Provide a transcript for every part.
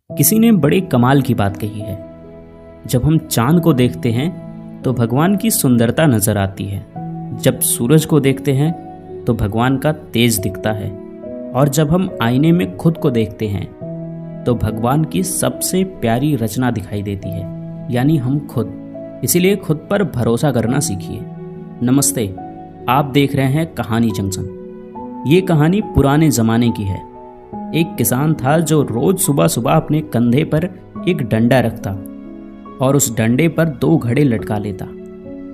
किसी ने बड़े कमाल की बात कही है। जब हम चांद को देखते हैं तो भगवान की सुंदरता नजर आती है, जब सूरज को देखते हैं तो भगवान का तेज दिखता है, और जब हम आईने में खुद को देखते हैं तो भगवान की सबसे प्यारी रचना दिखाई देती है, यानी हम खुद। इसीलिए खुद पर भरोसा करना सीखिए। नमस्ते, आप देख रहे हैं कहानी जंक्शन। ये कहानी पुराने ज़माने की है। एक किसान था जो रोज सुबह सुबह अपने कंधे पर एक डंडा रखता और उस डंडे पर 2 घड़े लटका लेता।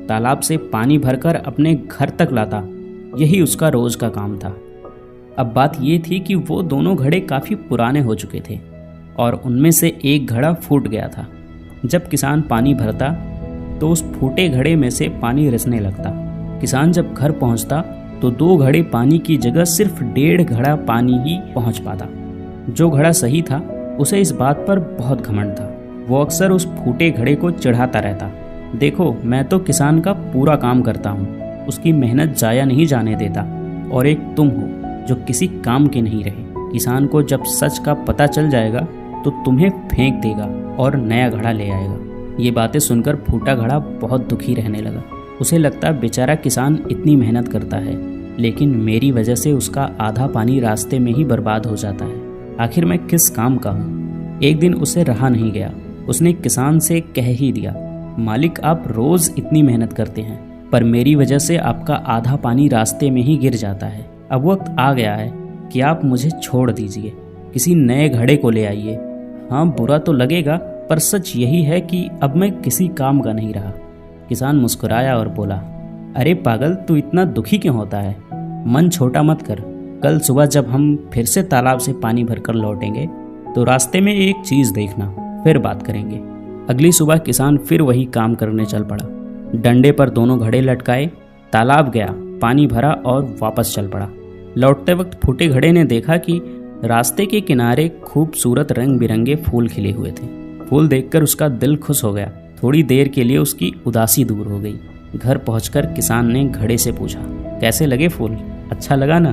तालाब से पानी भरकर अपने घर तक लाता। यही उसका रोज का काम था। अब बात ये थी कि वो दोनों घड़े काफ़ी पुराने हो चुके थे और उनमें से एक घड़ा फूट गया था। जब किसान पानी भरता तो उस फूटे घड़े में से पानी रिसने लगता। किसान जब घर पहुंचता तो 2 घड़े पानी की जगह सिर्फ 1.5 घड़ा पानी ही पहुंच पाता। जो घड़ा सही था उसे इस बात पर बहुत घमंड था। वो अक्सर उस फूटे घड़े को चिढ़ाता रहता। देखो, मैं तो किसान का पूरा काम करता हूँ, उसकी मेहनत जाया नहीं जाने देता, और एक तुम हो जो किसी काम के नहीं रहे। किसान को जब सच का पता चल जाएगा तो तुम्हें फेंक देगा और नया घड़ा ले आएगा। ये बातें सुनकर फूटा घड़ा बहुत दुखी रहने लगा। उसे लगता बेचारा किसान इतनी मेहनत करता है, लेकिन मेरी वजह से उसका आधा पानी रास्ते में ही बर्बाद हो जाता है। आखिर मैं किस काम का हूँ। एक दिन उसे रहा नहीं गया। उसने किसान से कह ही दिया, मालिक, आप रोज इतनी मेहनत करते हैं, पर मेरी वजह से आपका आधा पानी रास्ते में ही गिर जाता है। अब वक्त आ गया है कि आप मुझे छोड़ दीजिए, किसी नए घड़े को ले आइए। हाँ, बुरा तो लगेगा, पर सच यही है कि अब मैं किसी काम का नहीं रहा। किसान मुस्कुराया और बोला, अरे पागल, तू इतना दुखी क्यों होता है? मन छोटा मत कर। कल सुबह जब हम फिर से तालाब से पानी भरकर लौटेंगे तो रास्ते में एक चीज़ देखना, फिर बात करेंगे। अगली सुबह किसान फिर वही काम करने चल पड़ा। डंडे पर दोनों घड़े लटकाए, तालाब गया, पानी भरा और वापस चल पड़ा। लौटते वक्त फूटे घड़े ने देखा कि रास्ते के किनारे खूबसूरत रंग बिरंगे फूल खिले हुए थे। फूल देखकर उसका दिल खुश हो गया। थोड़ी देर के लिए उसकी उदासी दूर हो गई। घर पहुंचकर किसान ने घड़े से पूछा, कैसे लगे फूल? अच्छा लगा ना?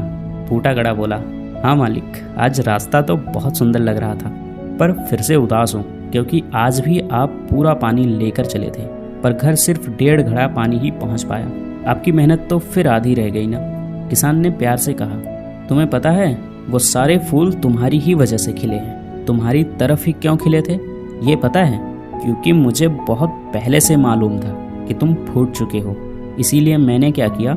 फूटा घड़ा बोला, हाँ मालिक, आज रास्ता तो बहुत सुंदर लग रहा था, पर फिर से उदास हूँ क्योंकि आज भी आप पूरा पानी लेकर चले थे, पर घर सिर्फ 1.5 घड़ा पानी ही पहुँच पाया। आपकी मेहनत तो फिर आधी रह गई ना। किसान ने प्यार से कहा, तुम्हें पता है वो सारे फूल तुम्हारी ही वजह से खिले हैं। तुम्हारी तरफ ही क्यों खिले थे ये पता है? क्योंकि मुझे बहुत पहले से मालूम था कि तुम फूट चुके हो। इसीलिए मैंने क्या किया,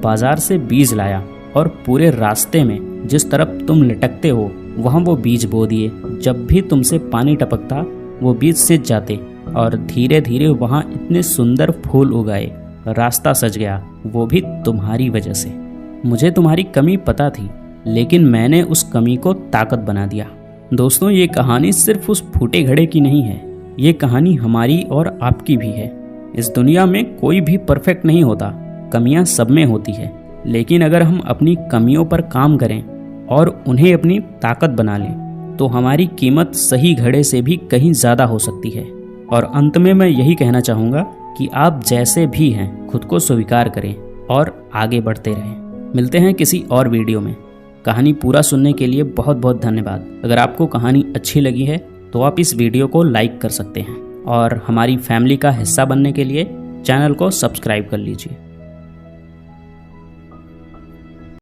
बाजार से बीज लाया और पूरे रास्ते में जिस तरफ तुम लटकते हो वहाँ वो बीज बो दिए। जब भी तुमसे पानी टपकता वो बीज सिंच जाते और धीरे धीरे वहाँ इतने सुंदर फूल उगाए। रास्ता सज गया, वो भी तुम्हारी वजह से। मुझे तुम्हारी कमी पता थी, लेकिन मैंने उस कमी को ताकत बना दिया। दोस्तों, ये कहानी सिर्फ उस फूटे घड़े की नहीं है, ये कहानी हमारी और आपकी भी है। इस दुनिया में कोई भी परफेक्ट नहीं होता, कमियां सब में होती है, लेकिन अगर हम अपनी कमियों पर काम करें और उन्हें अपनी ताकत बना लें तो हमारी कीमत सही घड़े से भी कहीं ज़्यादा हो सकती है। और अंत में मैं यही कहना चाहूँगा कि आप जैसे भी हैं खुद को स्वीकार करें और आगे बढ़ते रहें। मिलते हैं किसी और वीडियो में। कहानी पूरा सुनने के लिए बहुत बहुत धन्यवाद। अगर आपको कहानी अच्छी लगी है तो आप इस वीडियो को लाइक कर सकते हैं और हमारी फैमिली का हिस्सा बनने के लिए चैनल को सब्सक्राइब कर लीजिए।